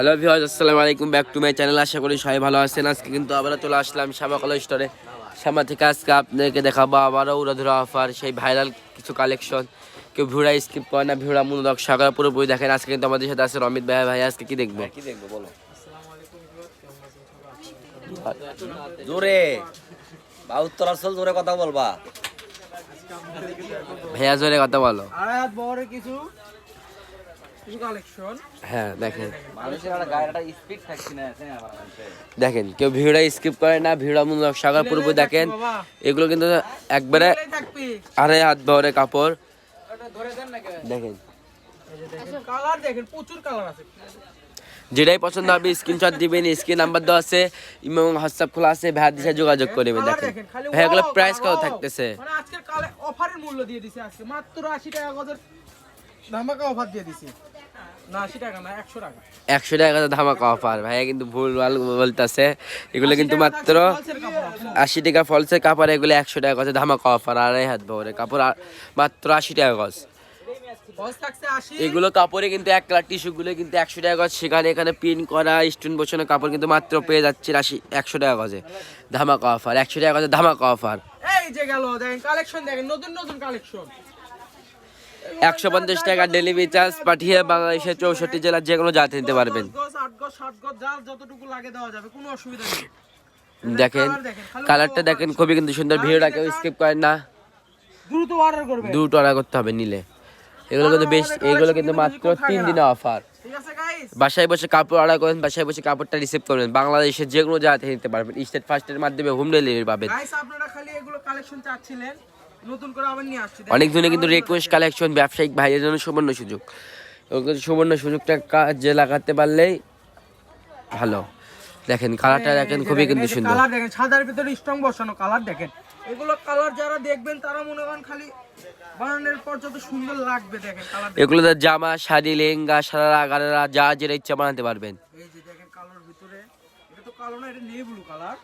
Hello viewers, আসসালামু আলাইকুম, back to my channel. আশা করি সবাই ভালো আছেন। আজকে কিন্তু আবারও চলে আসলাম শ্যামা কলেজ স্টোরে। শ্যামা থেকে আজকে আপনাদেরকে দেখাবো আবারও উড়াধুরা অফার, সেই ভাইরাল কিছু কালেকশন। কেউ ভিউরা স্কিপ করে না, ভিউরা মনোযোগ সহকারে পুরোপুরি দেখেন। আজকে কিন্তু আমাদের সাথে আছে রমিত ভাই। ভাই আজকে কি দেখবো? বলো জোরে বাউত্তর আসল জোরে কথা বলবা। ভাইয়া জোরে কথা বলো। হ্যাঁ দেখেন কেউ ভিউরা স্কিপ করে না, ভিউরা মনোযোগ সহকারে পুরোপুরি দেখেন। এগুলো কিন্তু একবারে আড়াই হাত বহরের কাপড়। দেখেন যেটাই পছন্দ হবে স্ক্রিনশট দিবেন, স্ক্রিন নাম্বার দেওয়া আছে, এবং হোয়াটসঅ্যাপ খোলা আছে, ভাইয়ার দিশে যোগাযোগ করবেন। দেখেন ভাইয়াগুলো প্রাইস কত থাকতেছে? মানে আজকের কালে অফারের মূল্য দিয়ে দিছে, আজকে মাত্র 80 টাকা গজের ধামাকা অফার দিয়ে দিছি। না 80 টাকা না, 100 টাকা। 100 টাকা ধামাকা অফার। ভাইয়া কিন্তু ভুল ভাল বলতেছে। এগুলো কিন্তু মাত্র 80 টাকা ফলসের কাপড়, এগুলো 100 টাকা গজে ধামাকা অফার। আড়াই হাত বহরের কাপড়, মাত্র 80 টাকা গজ। এগুলো কাপড়ে কিন্তু 1 কালার টিস্যুগুলো কিন্তু 100 টাকা গজ। সেখানে এখানে প্রিন্ট করা স্টোন বসানো কাপড় কিন্তু মাত্র পেয়ে যাচ্ছে 100 টাকা গজে ধামাকা অফার। 100 টাকা গজে ধামাকা অফার। এই যে গেল দেখেন কালেকশন, দেখেন নতুন নতুন কালেকশন। 150 টাকা ডেলিভারি চার্জ পাঠিয়ে বাংলাদেশের 64 জেলার যে কোনো জাতি নিতে পারবেন। 8 গজ 7 গজ যার যতটুকু লাগে দেওয়া যাবে, কোনো অসুবিধা নেই। দেখেন কালারটা দেখেন, খুবই কিন্তু সুন্দর। ভিডিওটা কেউ স্কিপ করেন না, দ্রুত অর্ডার করবেন, দ্রুত অর্ডার করতে হবে নিলে। এগুলো কিন্তু বেশ, এগুলো কিন্তু মাত্র 3 দিনের অফার। ঠিক আছে গাইস, বাসায় বসে কাপড় অর্ডার করেন, বাসায় বসে কাপড়টা রিসিভ করবেন, বাংলাদেশের যে কোনো জায়গা থেকে নিতে পারবেন। স্টেট ফার্স্টের মাধ্যমে হোম ডেলিভারি পাবেন। গাইস আপনারা খালি এগুলো কালেকশন চাচ্ছিলেন, নতুন করে আবার নিয়ে আসছি। অনেকজনে কিন্তু রিকোয়েস্ট কালেকশন, ব্যবসায়িক ভাইয়ের জন্য সুবর্ণ সুযোগ। সুবর্ণ সুযোগটা কাজে লাগাতে পারলেই ভালো। দেখেন কালারটা দেখেন, খুবই কিন্তু সুন্দর। কালার দেখেন, সাদার ভিতরে স্ট্রং বসানো কালার দেখেন। এগুলো কালার যারা দেখবেন তারা মনে করেন খালি বানানোর পর যত সুন্দর লাগবে। দেখেন কালার, এগুলো জামা, শাড়ি, লেহেঙ্গা, সারারা, গারারা যা যেটা ইচ্ছা বানাতে পারবেন। এই যে দেখেন কালোর ভিতরে, এটা তো কালো না, এটা নেভি ব্লু কালার।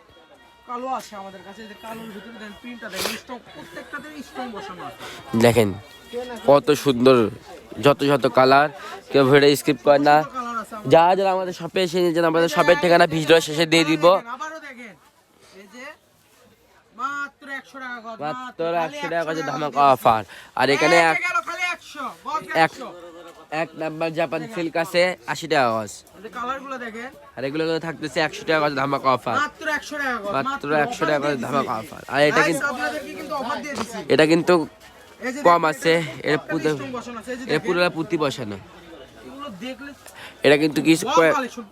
কালো আছে আমাদের কাছে, এই যে কালোর ভিতরে দেখেন প্রিন্টটা দেখেন, স্ট্রং প্রত্যেকটাতে স্ট্রং বসানো আছে। দেখেন কত সুন্দর, যত যত কালার। কেউ ভিডিও স্কিপ করে না। কালার আছে যারা যারা আমাদের শপে এসে নিয়েছেন, আমাদের শপের ঠিকানা ভিডিও শেষে দিয়ে দিব। আবারও দেখেন, এই যে মাত্র 100 টাকা গজ, মাত্র 100 টাকা গজে ধামাকা অফার। আর এখানে খালি 100 গজ, 100 এক নাম্বার জাপান সিল্ক আছে 80 টাকা গজ। এই যে কালারগুলো দেখেন, আর এগুলো থাকতেছে 100 টাকা গজে ধামাকা অফার। মাত্র 100 টাকা গজ, মাত্র 100 টাকা গজে ধামাকা অফার। আর এটা কিন্তু, আপনাদেরকে কিন্তু অফার দিয়ে দিছি। এটা কিন্তু এই যে কম আছে, এর পুরো স্ট্রং বসানো আছে, এই যে এর পুরো পুঁতি বসানো। এগুলো দেখলে এটা কিন্তু কিছু কালেকশন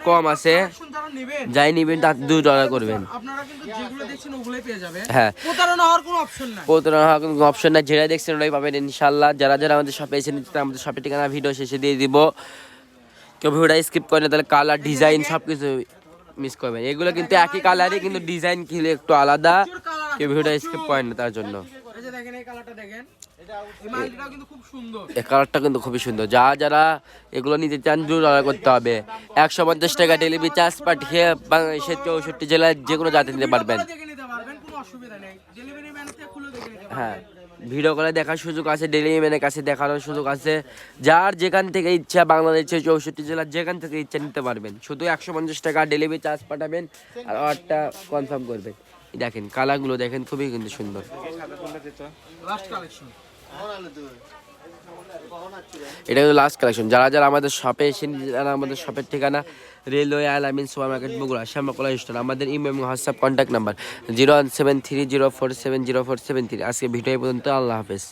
কম আছে, যারা নেবেন যাই নিবেন তার 2 ডলার করবেন। আপনারা কিন্তু যেগুলো দেখছেন ওগুলাই পেয়ে যাবেন। হ্যাঁ, প্রতারণা হওয়ার কোনো অপশন নাই, প্রতারণা হওয়ার কোনো অপশন নাই। যেটা দেখছেন ওটাই পাবেন ইনশাআল্লাহ। যারা যারা আমাদের শপে এসে নিতে, আমাদের শপের ঠিকানা ভিডিও শেষে দিয়ে দিব। কেউ ভিডিওটা স্কিপ করে না, তাহলে কালার, ডিজাইন সব কিছু মিস করবেন। এগুলো কিন্তু একই কালারই, কিন্তু ডিজাইন কিলে একটু আলাদা। কেউ ভিডিওটা স্কিপ করেন না তার জন্য। এই যে দেখেন এই কালারটা দেখেন, এই মালটাও কিন্তু খুব সুন্দর। এই কালারটা কিন্তু খুবই সুন্দর। যারা এগুলো নিতে চান দ্রুত অর্ডার করতে হবে। 150 টাকা ডেলিভারি চার্জ পাঠিয়ে বাংলাদেশের 64 জেলায় যে কোনো জাতি নিতে পারবেন। দেখে নিতে পারবেন, কোনো অসুবিধা নেই। ডেলিভারি ম্যান থেকে খুলে দেখে নিতে পারবেন। হ্যাঁ, ভিডিও কলে দেখার সুযোগ আছে, ডেলিভারি ম্যানের কাছে দেখানোর সুযোগ আছে। যার যেখান থেকে ইচ্ছা, বাংলাদেশের 64 জেলার যেখান থেকে ইচ্ছা নিতে পারবেন। শুধু 150 টাকা ডেলিভারি চার্জ পাঠাবেন আর অর্ডারটা কনফার্ম করবেন। দেখেন কালারগুলো দেখেন, খুবই কিন্তু সুন্দর। লাস্ট কালেকশন, এটা কিন্তু লাস্ট কালেকশন। যারা যারা আমাদের শপে এসে, যারা আমাদের শপের ঠিকানা রেলওয়ে আলামিন সুপার মার্কেট বগুড়া, শ্যামাকলা স্টোর। আমাদের ইমেল এবং হোয়াটসঅ্যাপ কন্ট্যাক্ট নাম্বার 017304704773। আজকে ভিডিও পর্যন্ত, আল্লাহ হাফেজ।